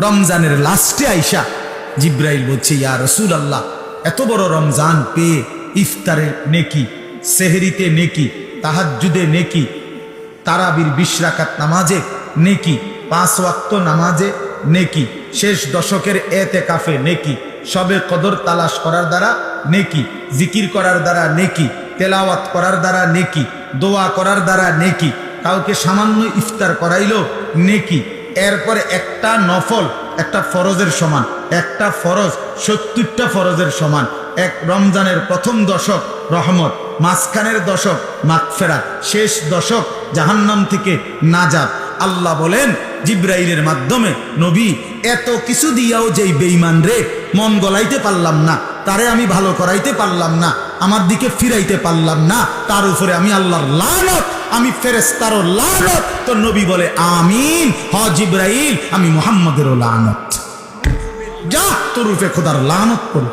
রমজানের লাস্টে আইসা জিব্রাইল বলছে, ইয়া রাসূলুল্লাহ, এত বড় রমজান পেয়ে ইফতারের নেকি, সেহরিতে নেকি, তাহাজ্জুদে নেকি, তারাবির 20 রাকাত নামাজে নেকি, 5 ওয়াক্ত নামাজে নেকি, শেষ দশকের এতেকাফে নেকি, সবে কদর তালাশ করার দ্বারা নেকি, জিকির করার দ্বারা নেকি, তেলাওয়াত করার দ্বারা নেকি, দোয়া করার দ্বারা নেকি, কাউকে সামান্য ইফতার করাইলো নেকি, এরপরে একটা নফল একটা ফরজের সমান, একটা ফরজ 70টা ফরজের সমান, এক রমজানের প্রথম দশক রহমত, মাঝখানের দশক মাগফিরাত, শেষ দশক জাহান্নাম থেকে নাজাত। আল্লাহ বলেন জিব্রাইলের মাধ্যমে, নবী এত কিছু দিয়াও যেই বেঈমান রে মন গলাইতে পারলাম না, তারে আমি ভালো করাইতে পারলাম না, আমার দিকে ফিরাইতে পারলাম না, তার উপরে আমি আল্লাহর লানত, আমি ফেরেশতারও লানত। তো নবী বলে আমিন, হ জিব্রাইল, আমি মুহাম্মদেরও লানত। যা তোর উপরে খোদার লানত করো।